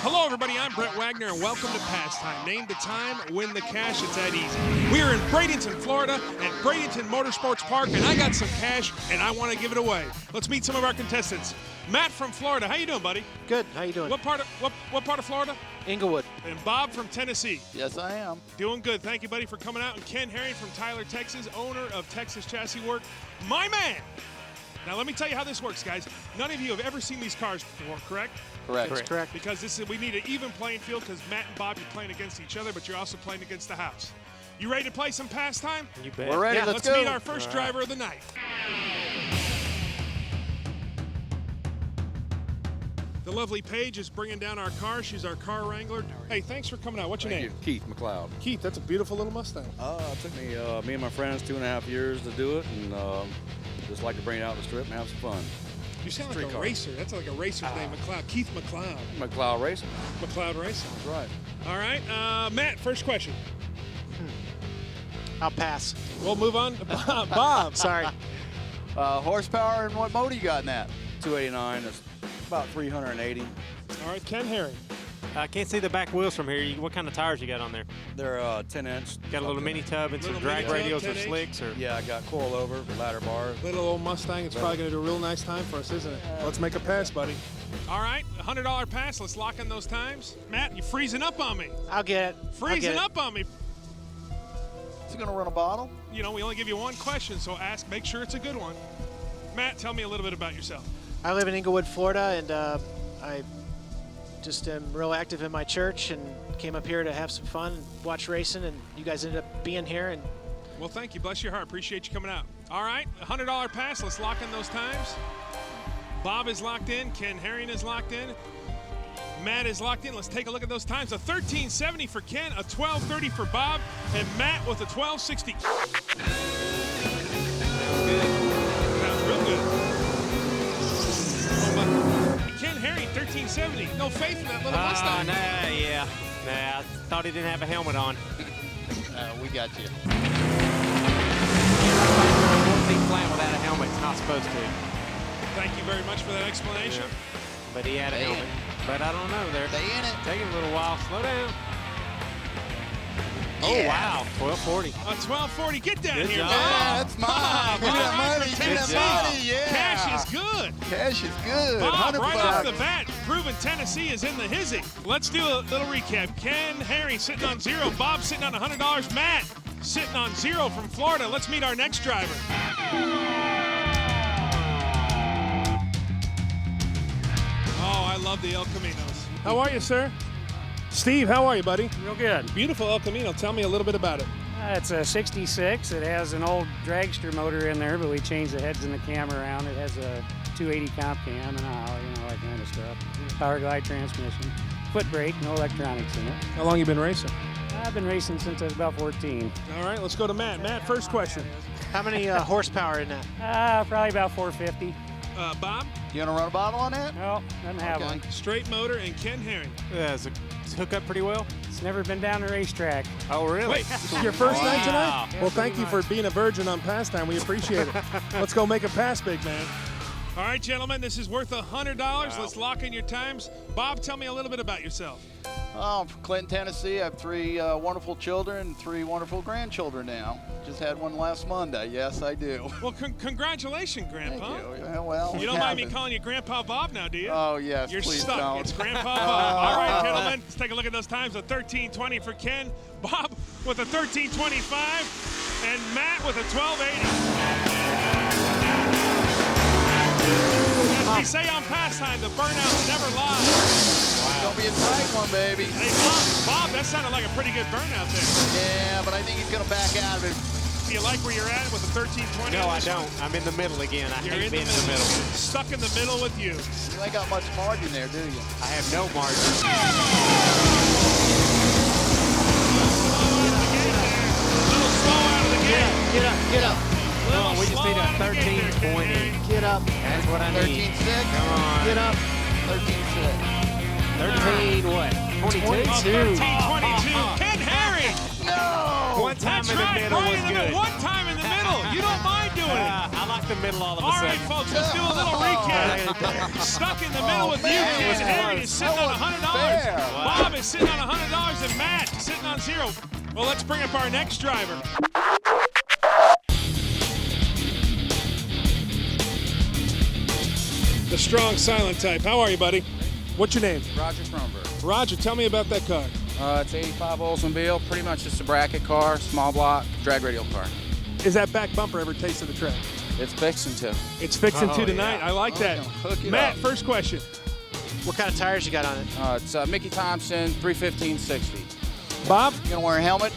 Hello, everybody. I'm Brett Wagner, and welcome to Pastime. Name the time, win the cash. It's that easy. We are in Bradenton, Florida, at Bradenton Motorsports Park, and I got some cash, and I want to give it away. Let's meet some of our contestants. Matt from Florida. How you doing, buddy? Good. How you doing? What part of Florida? Inglewood. And Bob from Tennessee. Yes, I am. Doing good. Thank you, buddy, for coming out. And Ken Herring from Tyler, Texas, owner of Texas Chassis Work. My man. Now, let me tell you how this works, guys. None of you have ever seen these cars before, correct? Correct. That's correct. Because we need an even playing field because Matt and Bob, you're playing against each other, but you're also playing against the house. You ready to play some Pastime? You bet. We're ready. Yeah, Let's let's go. meet our first driver of the night. The lovely Paige is bringing down our car. She's our car wrangler. Hey, thanks for coming out. What's your name? Keith McLeod. Keith, that's a beautiful little Mustang. It took me and my friends 2.5 years to do it, and just like to bring it out on the strip and have some fun. You sound like Street a car. racer. That's like a racer's name, McLeod. Keith McLeod. McLeod Racing. McLeod Racing. That's right. All right, Matt, first question. I'll pass. We'll move on to Bob. Sorry. Horsepower and what motor you got in that? 289. It's about 380. All right, Ken Herring. I can't see the back wheels from here. What kind of tires you got on there? They're 10-inch. Got a little mini tub and some Little drag mini tub, radials or 10-inch? slicks, or Yeah, I got coil over, ladder bars. Little old Mustang. It's probably going to do a real nice time for us, isn't it? Let's make a pass, buddy. All right, $100 pass. Let's lock in those times. Matt, you're freezing up on me. I'll get it. Freezing up on me. Is he going to run a bottle? You know, we only give you one question, so make sure it's a good one. Matt, tell me a little bit about yourself. I live in Inglewood, Florida, and I just am real active in my church and came up here to have some fun, watch racing, and you guys ended up being here. And Well, thank you. Bless your heart. Appreciate you coming out. All right, $100 pass. Let's lock in those times. Bob is locked in. Ken Herring is locked in. Matt is locked in. Let's take a look at those times. A 1370 for Ken, a 1230 for Bob, and Matt with a 1260. Sounds real good. Ken Herring, 1370. No faith in that little Mustang. Nah, I thought he didn't have a helmet on. We got you. 14 flat without a helmet. It's not supposed to. Thank you very much for that explanation. But he had a They helmet. But I don't know. They're Stay in it. taking a little while. Slow down. Oh, Yeah. wow. 1240. A 1240. Get down Good here, job. Bob. Yeah, that's mine. Bob, Give me that all right, money. from Give me that Tennessee. money. Yeah. Cash is good. Cash is good. Bob, 100 right bucks. off the bat, proving Tennessee is in the hizzy. Let's do a little recap. Ken Herring sitting on 0. Bob sitting on $100. Matt sitting on 0 from Florida. Let's meet our next driver. Oh, I love the El Caminos. How are you, sir? Steve, how are you, buddy? Real good. Beautiful El Camino. Tell me a little bit about it. It's a 66. It has an old dragster motor in there, but we changed the heads and the cam around. It has a 280 comp cam and that kind of stuff. Power glide transmission, foot brake, no electronics in it. How long you been racing? I've been racing since I was about 14. All right, let's go to Matt. Matt, first question. how many horsepower in that? Probably about 450. Bob, You going to run a bottle on that? No, doesn't have Okay. one. straight motor, and Ken Herring. Does it hook up pretty well? It's never been down the racetrack. Oh, really? Wait, this is your first night tonight? Yeah, Well, thank pretty you for being a virgin on Pastime. We appreciate it. Let's go make a pass, big man. All right, gentlemen, this is worth $100. Let's lock in your times. Bob, tell me a little bit about yourself. I'm from Clinton, Tennessee. I have 3 wonderful children and 3 wonderful grandchildren now. Just had one last Monday. Yes, I do. Well, congratulations, Grandpa. Thank you. Yeah, well, You don't mind me calling you Grandpa Bob now, do you? Oh, yes, You're please stuck. don't. It's Grandpa Bob. All right, gentlemen, let's take a look at those times. A 1320 for Ken, Bob with a 1325, and Matt with a 1280. As we say on Pastime, the burnouts never lie. Don't be a tight one, baby. Hey, Bob, that sounded like a pretty good burnout there. Yeah, but I think he's going to back out of it. Do you like where you're at with the 1320? No, I don't. I'm in the middle again. I You're hate in the being in the middle. middle. Stuck in the middle with you. You ain't got much margin there, do you? I have no margin. Little slow out of the gate. Get up, get up, Come on, we just need a 1320. get up, That's what I need. 13.6? Come on. get up. 13.6. 13 what? 22. 1322. Ken Herring. No! One time That's in the right. middle Right was in the good. middle. One time in the middle. You don't mind doing it. I like the middle all of a All sudden. right, folks, let's do a little recap. Stuck in the middle with you, man. Ken Harry is sitting on $100. Fair. Bob is sitting on $100, and Matt sitting on 0. Well, let's bring up our next driver. The strong, silent type. How are you, buddy? What's your name? Roger Kronberg. Roger, tell me about that car. It's 85 Oldsmobile, pretty much just a bracket car, small block, drag radial car. Is that back bumper ever tasted the track? It's fixing to. It's fixing Oh, to tonight. yeah. I like that. hook it Matt, up. first question. What kind of tires you got on it? It's Mickey Thompson 315/60. Bob You gonna wear a helmet?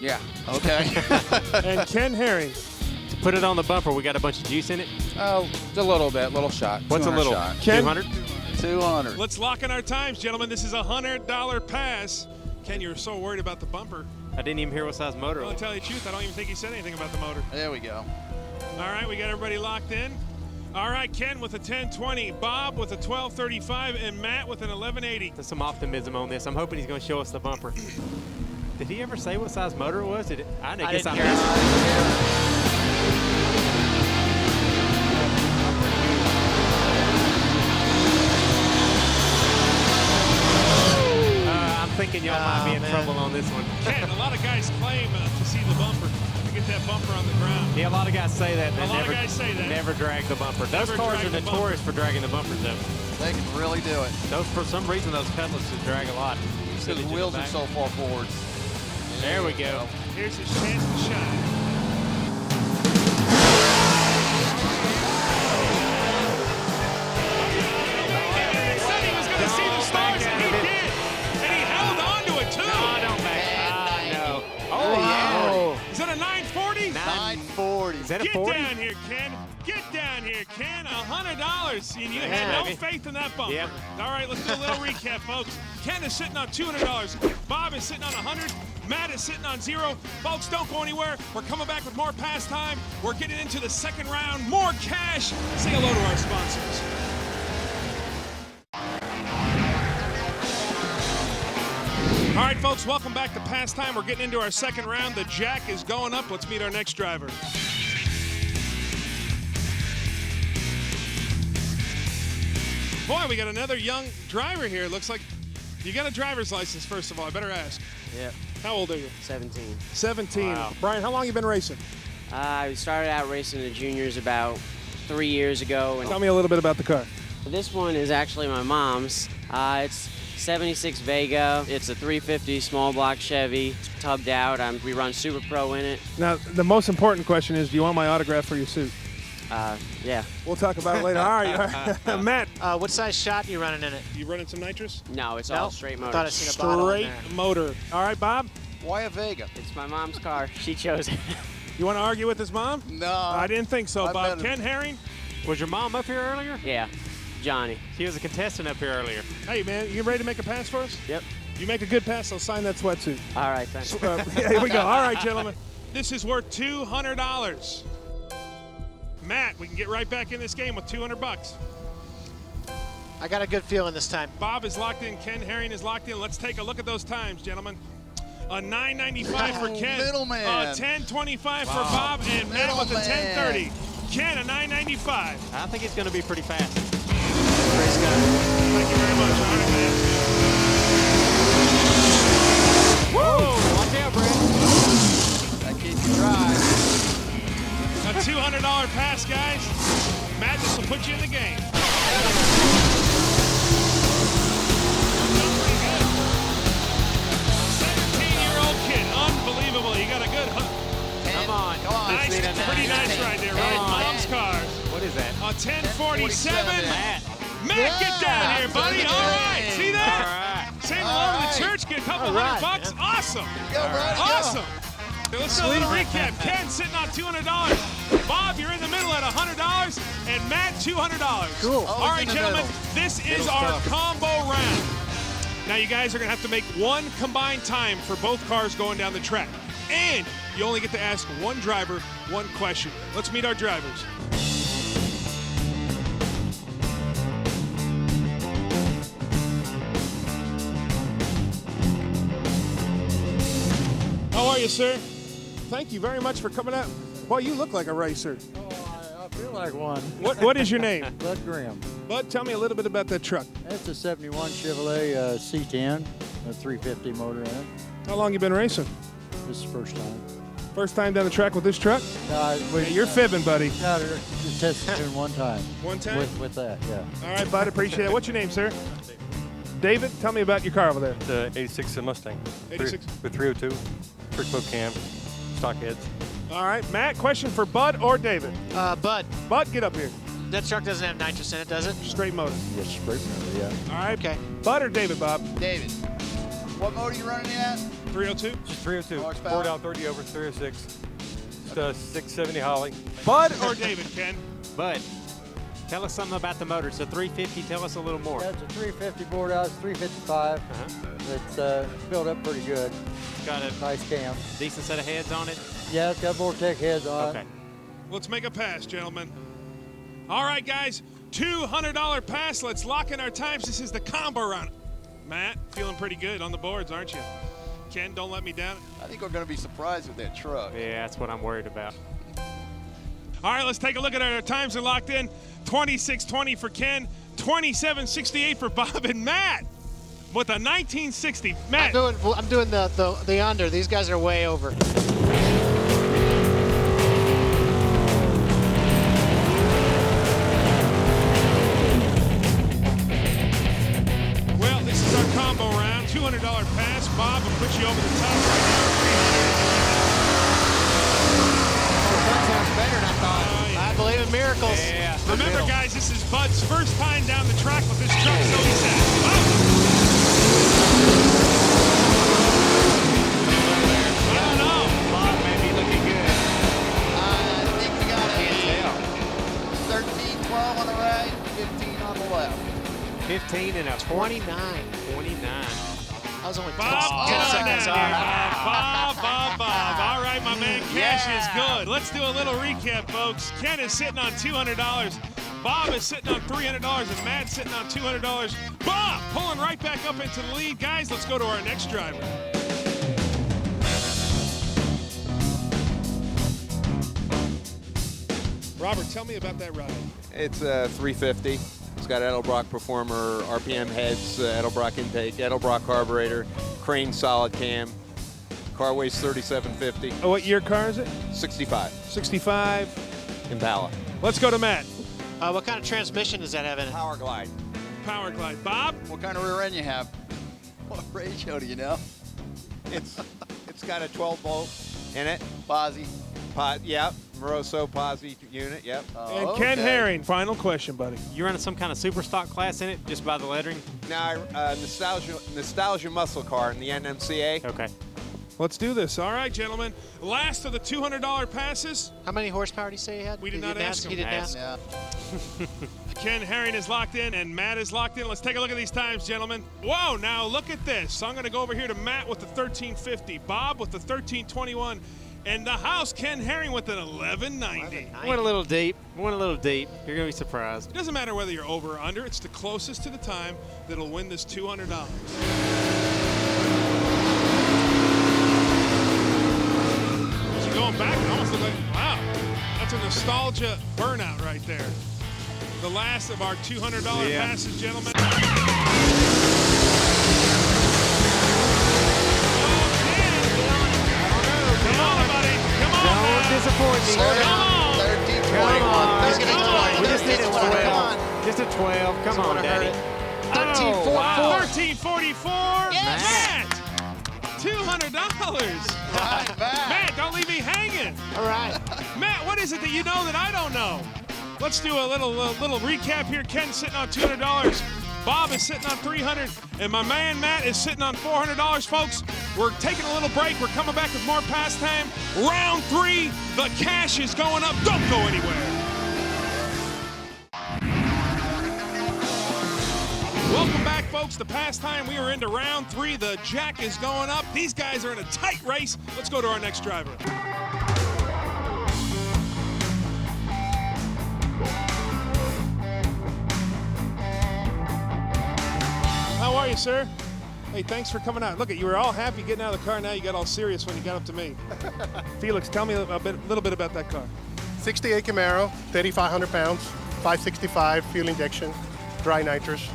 Yeah. Okay. and Ken Herring. To put it on the bumper, we got a bunch of juice in it. Oh, a little bit, little shot. What's a 200 little? shot. Ken? 200? 200. Let's lock in our times, gentlemen. This is a $100 pass. Ken, you were so worried about the bumper. I didn't even hear what size motor it Well, to was. tell you the truth, I don't even think he said anything about the motor. There we go. All right, we got everybody locked in. All right, Ken with a 1020, Bob with a 1235, and Matt with an 1180. There's some optimism on this. I'm hoping he's going to show us the bumper. Did he ever say what size motor it was? I guess didn't I hear missed it. I'm thinking y'all might be in man. trouble on this one. Ken, a lot of guys claim to see the bumper, to get that bumper on the ground. Yeah, a lot of guys say that. They A lot of never, guys say that. Never drag the bumper. Those Never cars drag are the bumper. notorious for dragging the bumpers, though. They can really do it. Those, for some reason, those cutlasses drag a lot. Because the wheels are so far forward. There we go. Here's his chance to shine. He said he was going to see the stars, and he did. And he held on to it, too. No, don't back. No. Oh, Wow. Is that a 940? 940. Is that a Get 40? down here, Ken. Get down here, Ken. $100. And you Yeah, had no baby. faith in that bumper. Yep. All right, let's do a little recap, folks. Ken is sitting on $200. Bob is sitting on 100. Matt is sitting on 0. Folks, don't go anywhere. We're coming back with more pastime. We're getting into the second round. More cash. Say hello to our sponsors. All right, folks, welcome back to Pastime. We're getting into our second round. The jack is going up. Let's meet our next driver. Boy, we got another young driver here. Looks like you got a driver's license, first of all. I better ask. Yep, How old are you? 17. 17. Wow. Brian, how long you been racing? I started out racing the juniors about 3 years ago. Tell me a little bit about the car. This one is actually my mom's. It's 76 Vega. It's a 350 small block Chevy, tubbed out. We run Super Pro in it. Now, the most important question is, do you want my autograph for your suit? Yeah. We'll talk about it later. All right. Matt, What size shot you running in it? you running some nitrous? No, it's No? all straight I motor. thought I seen a bottle in Straight there. motor. All right, Bob, Why a Vega? It's my mom's car. She chose it. you want to argue with his mom? No. I didn't think so, I Bob. bet Ken Herring? Was your mom up here earlier? Yeah. Johnny. She was a contestant up here earlier. Hey, man, you ready to make a pass for us? Yep. You make a good pass, I'll sign that sweatsuit. All right, thanks. Here we go. All right, gentlemen. This is worth $200. Matt, we can get right back in this game with $200. I got a good feeling this time. Bob is locked in. Ken Herring is locked in. Let's take a look at those times, gentlemen. A $9.95 for Ken. Middleman. A $10.25 for Bob, and Matt with a Middleman. $10.30. Ken, a $9.95. I think it's going to be pretty fast. Praise God. Thank you very much. All right, man. Whoa! Watch out, Brett. That keeps you dry. A $200 pass, guys. Matt, this will put you in the game. 17-year-old kid. Unbelievable. You got a good hook. Come on. Nice. Let's need a Pretty nine. nice right there, right? Come on. Mom's cars. What is that? A 1047. Matt. Matt, get down here, buddy. All right. See All that? right. Say hello to the church. Get a couple All $100. right, Awesome. Go, Brady, go. Awesome. So let's do a little recap. Ken sitting on $200. Bob, you're in the middle at $100. And Matt, $200. Cool. All right, in the gentlemen. middle. This is Middle's our tough. combo round. Now, you guys are going to have to make one combined time for both cars going down the track. And you only get to ask one driver one question. Let's meet our drivers. How are you, sir? Thank you very much for coming out. Boy, you look like a racer. Oh, I feel like one. What is your name? Bud Graham. Bud, tell me a little bit about that truck. That's a 71 Chevrolet C10, a 350 motor in it. How long you been racing? This is the first time. First time down the track with this truck? You're fibbing, buddy. Just tested it one time. One time? With that, yeah. All right, bud, appreciate it. What's your name, sir? David, tell me about your car over there. The 86 Mustang. 86? With 302, trick boat cam, stock heads. All right, Matt, question for Bud or David? Bud, Bud, get up here. that truck doesn't have nitrous in it, does it? Straight motor. Yes, straight motor, yeah. All right. Okay. Bud or David, Bob? David, what motor you running at? 302? Just 302. Horsepower? 4 down 30 over 306. Just 670 Holly. Bud or David, Ken? Bud, tell us something about the motor. It's a 350. Tell us a little more. Yeah, it's a 350 board out, it's 355. It's built up pretty good. It's got a Nice cam. decent set of heads on it. Yeah, it's got Vortec heads on Okay. it. Let's make a pass, gentlemen. All right, guys, $200 pass. Let's lock in our times. This is the combo round. Matt, feeling pretty good on the boards, aren't you? Ken, don't let me down. I think we're going to be surprised with that truck. Yeah, that's what I'm worried about. All right, let's take a look at our times. Are locked in. 26:20 for Ken, 27:68 for Bob and Matt with a 1960. Matt, I'm doing the under. These guys are way over. well, this is our combo round. $200 pass. Bob will put you over the top right That sounds better than I thought. Oh, yeah. I believe in miracles. Yeah. Remember, guys, this is Bud's first time down the track with this truck, so he says, oh! I don't know. Bob may be looking good. I think we got a 13, 12 on the right, 15 on the left. 15 and a 29. 29. I was only Bob, 10 get on seconds down here, off. Bob. All right, my man, cash is good. Let's do a little recap, folks. Ken is sitting on $200. Bob is sitting on $300, and Matt's sitting on $200. Bob pulling right back up into the lead. Guys, let's go to our next driver. Robert, tell me about that ride. It's a 350. It's got Edelbrock Performer RPM heads, Edelbrock intake, Edelbrock carburetor, Crane solid cam. Car weighs 3750. Oh, what year car is it? 65. 65. Impala. Let's go to Matt. What kind of transmission does that have in it? Power Glide. Power Glide. Bob? What kind of rear end you have? What ratio do you know? It's got a 12 volt in it. Bozzy. Yep. Moroso Posi unit. Yep. And Ken Herring, final question, buddy. You running some kind of super stock class in it just by the lettering? Now, nostalgia muscle car in the NMCA. Okay. Let's do this. All right, gentlemen. Last of the $200 passes. How many horsepower did he say he had? We did not ask him. He didn't ask. Yeah. Ken Herring is locked in, and Matt is locked in. Let's take a look at these times, gentlemen. Whoa, now look at this. So I'm going to go over here to Matt with the 1350, Bob with the 1321, and the house, Ken Herring with an 1190. Went a little deep. Went a little deep. You're going to be surprised. It doesn't matter whether you're over or under. It's the closest to the time that'll win this $200. So going back, it almost looked like, wow, that's a nostalgia burnout right there. The last of our $200 passes, gentlemen. Oh, Ken. Come on, buddy. Come on, Don't man. disappoint me. Come on. 13, 21. Come on. Let's get it Come on. 20. We just need a Come on. 12. Just a 12. Come on, Daddy. 1344. wow. 1344. Yes. Matt. $200. Right back. Matt, don't leave me hanging. All right. Matt, what is it that you know that I don't know? Let's do a little recap here. Ken's sitting on $200. Bob is sitting on $300, and my man Matt is sitting on $400, folks. We're taking a little break. We're coming back with more pastime. Round 3, the cash is going up. Don't go anywhere. Welcome back, folks, to pastime. We are into round 3. The jack is going up. These guys are in a tight race. Let's go to our next driver. How are you, sir? Hey, thanks for coming out. Look, you were all happy getting out of the car. Now you got all serious when you got up to me. Felix, tell me a little bit about that car. 68 Camaro, 3,500 pounds, 565 fuel injection, dry nitrous.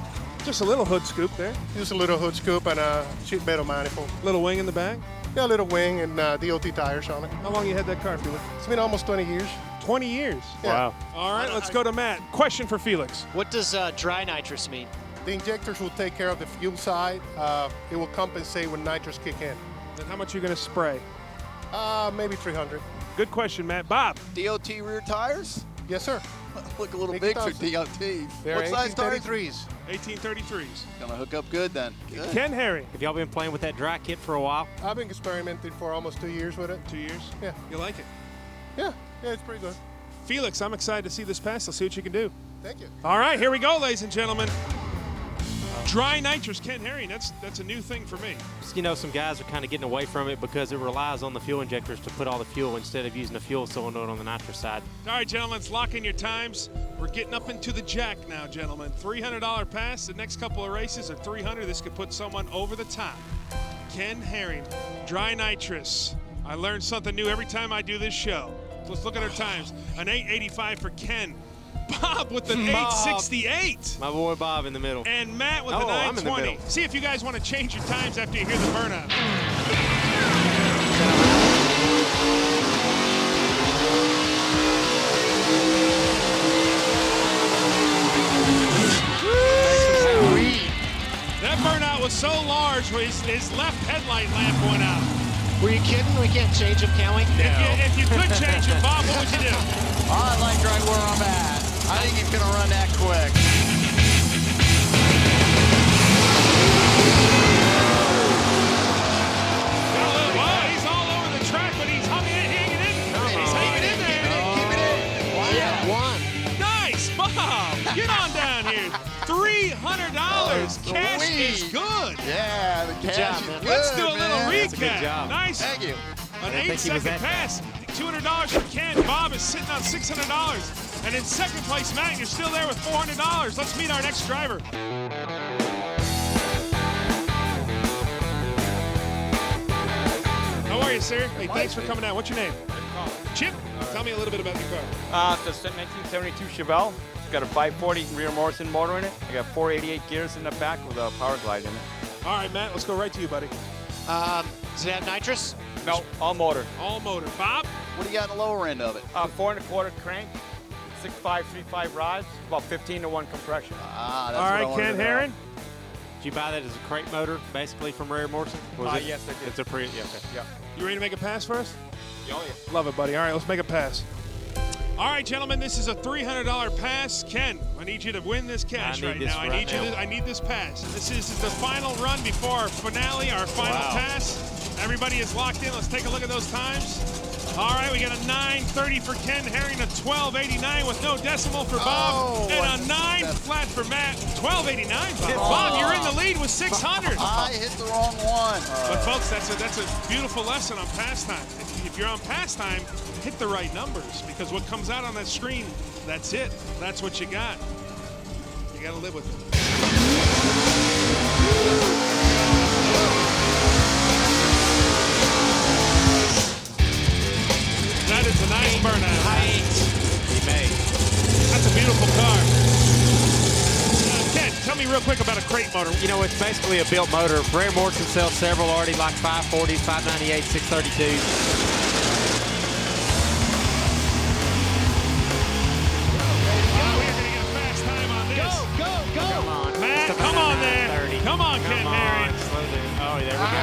Just a little hood scoop there. Just a little hood scoop and a sheet metal manifold. Little wing in the back? Yeah, a little wing and DOT tires on it. How long you had that car, Felix? It's been almost 20 years. 20 years? Yeah. Wow. All right, let's go to Matt. Question for Felix. What does dry nitrous mean? The injectors will take care of the fuel side. It will compensate when nitrous kick in. And how much are you going to spray? Maybe 300. Good question, Matt. Bob? DOT rear tires? Yes, sir. Look a little Make big it for thousand. DOTs. They're What size tires? 1833s. 1833s. Gonna hook up good then. Good. Ken Herring. Have y'all been playing with that dry kit for a while? I've been experimenting for almost 2 years with it. 2 years? Yeah. You like it? Yeah, it's pretty good. Felix, I'm excited to see this pass. Let's see what you can do. Thank you. All right, here we go, ladies and gentlemen. Dry nitrous, Ken Herring. That's a new thing for me. You know, some guys are kind of getting away from it because it relies on the fuel injectors to put all the fuel instead of using a fuel solenoid on the nitrous side. All right, gentlemen, let's lock in your times. We're getting up into the jack now, gentlemen. $300 pass. The next couple of races are $300. This could put someone over the top. Ken Herring, dry nitrous. I learn something new every time I do this show. Let's look at our times. An 885 for Ken. Bob with an 868. My boy Bob in the middle. And Matt with a I'm in the 920. middle. See if you guys want to change your times after you hear the burnout. That burnout was so large, his left headlight lamp went out. Were you kidding? We can't change them, can we? If you could change it, Bob, what would you do? I like right where I'm at. I think he's gonna run that quick. He's all over the track, but he's hanging in. He's hanging in there. Keep it in. Wow. Yeah, one. Nice, Bob. Get on down here. $300. Cash is good. Yeah, the cash job, is man. good, Let's do a little man. recap. That's a good job. Nice. Thank you. An think he was 8-second that pass. $200 for Ken. Bob is sitting on $600. And in second place, Matt, you're still there with $400. Let's meet our next driver. How are you, sir? Hey, thanks for coming out. What's your name? Chip. Tell me a little bit about your car. It's a 1972 Chevelle. It's got a 540 rear Morrison motor in it. I got 488 gears in the back with a power glide in it. All right, Matt, let's go right to you, buddy. Does it have nitrous? No, all motor. All motor. Bob? What do you got in the lower end of it? 4 1/4 crank, 6.535 rods, about 15 to 1 compression. That's All what I right, wanted Ken to know. Herring. Did you buy that as a crate motor, basically from Rare Morrison? Yes, I did. It's a pre. Yeah. Okay. Yeah. You ready to make a pass for us? Oh, yeah. Love it, buddy. All right, let's make a pass. All right, gentlemen, this is a $300 pass. Ken, I need you to win this cash I need right this now. right now. I need this pass. This is the final run before our finale, our final pass. Everybody is locked in. Let's take a look at those times. All right, we got a 930 for Ken Herring, a 1289 with no decimal for Bob, and a 9 flat for Matt. 1289, Bob. Bob, you're in the lead with 600. I hit the wrong one. But folks, that's a beautiful lesson on pastime. If you're on pastime, hit the right numbers, because what comes out on that screen, that's it. That's what you got. You got to live with it. That is a nice burnout. He made. That's a beautiful car. Ken, tell me real quick about a crate motor. You know, it's basically a built motor. Rare Morrison sells several already, like 540s, 598, 632s. Come on there. Come on, Ken Herring. Oh, there we go.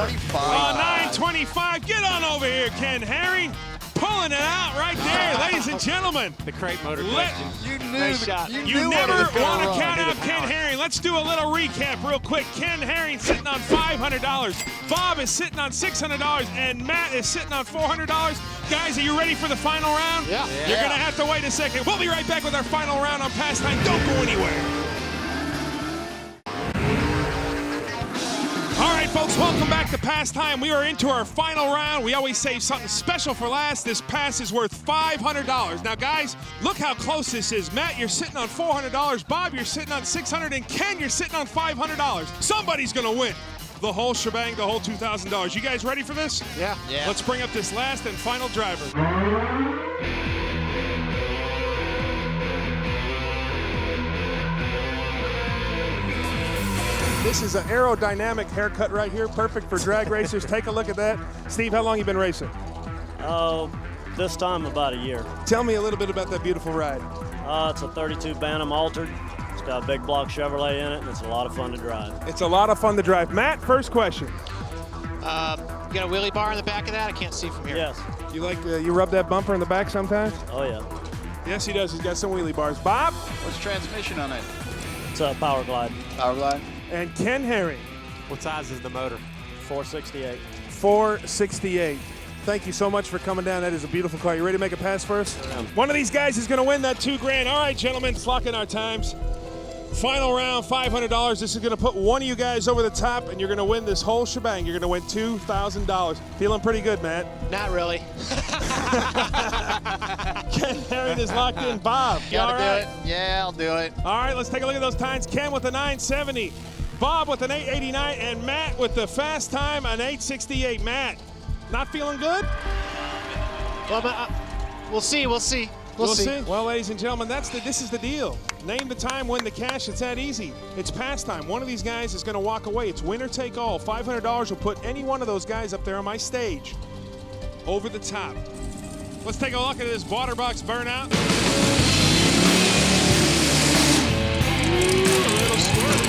925. Oh, 925. Get on over here, Ken Herring. Pulling it out right there, ladies and gentlemen. The crate motor question. You knew. Nice shot. You never want to count out Ken Herring. Let's do a little recap real quick. Ken Herring sitting on $500. Bob is sitting on $600. And Matt is sitting on $400. Guys, are you ready for the final round? Yeah. You're going to have to wait a second. We'll be right back with our final round on Pastime. Don't go anywhere. All right, folks, welcome back to Pastime. We are into our final round. We always save something special for last. This pass is worth $500. Now, guys, look how close this is. Matt, you're sitting on $400. Bob, you're sitting on $600. And Ken, you're sitting on $500. Somebody's going to win the whole shebang, the whole $2,000. You guys ready for this? Yeah. Let's bring up this last and final driver. This is an aerodynamic haircut right here, perfect for drag racers. Take a look at that. Steve, how long you been racing? This time about a year. Tell me a little bit about that beautiful ride. It's a 32 Bantam altered. It's got a big block Chevrolet in it, and it's a lot of fun to drive. It's a lot of fun to drive. Matt, first question. You got a wheelie bar in the back of that? I can't see from here. Yes. You like you rub that bumper in the back sometimes? Oh, yeah. Yes, he does. He's got some wheelie bars. Bob? What's transmission on it? It's a Power Glide. Power Glide. And Ken Herring? What size is the motor? 468. 468. Thank you so much for coming down. That is a beautiful car. You ready to make a pass first? One of these guys is going to win that $2,000. All right, gentlemen, let's lock in our times. Final round, $500. This is going to put one of you guys over the top, and you're going to win this whole shebang. You're going to win $2,000. Feeling pretty good, Matt. Not really. Ken Herring is locked in. Bob, you all Gotta right? do it. Yeah, I'll do it. All right, let's take a look at those times. Ken with the 970, Bob with an 889, and Matt with the fast time, an 868. Matt, not feeling good? Well, we'll see. We'll see. We'll see. Well, ladies and gentlemen, this is the deal. Name the time, win the cash. It's that easy. It's pastime. One of these guys is going to walk away. It's winner take all. $500 will put any one of those guys up there on my stage over the top. Let's take a look at this water box burnout. A little squirt.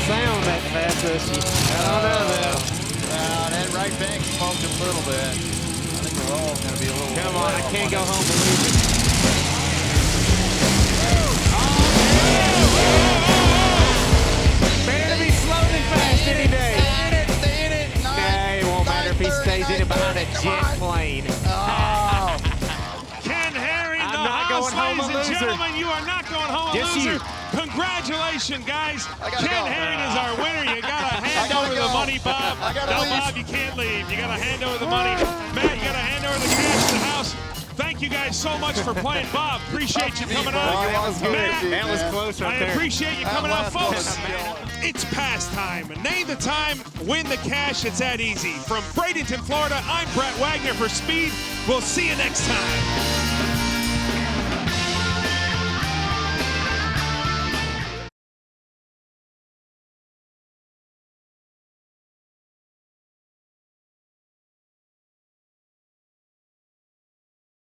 Sound that fast pussy. I don't know though. That right bank smoked a little bit. I think we're all going to be a little. Come on, I can't go home and lose it. Better be floating fast any day. Stay in it. Nah, it won't matter if he stays in it behind a jet plane. Ken Herring, I'm the not house, going home a ladies and loser. gentlemen. You are not going home a Just loser. you. Congratulations, guys. gotta Ken go. Herring is our winner. You got to hand gotta over go. the money, Bob. I gotta No, leave. Bob, you can't leave. You got to hand over the money. Matt, you got to hand over the cash to the house. Thank you guys so much for playing. Bob, appreciate you coming out. That was good. Matt, That was close I right there. appreciate you coming out, folks. It's pastime. Name the time, win the cash. It's that easy. From Bradenton, Florida, I'm Brett Wagner for Speed. We'll see you next time.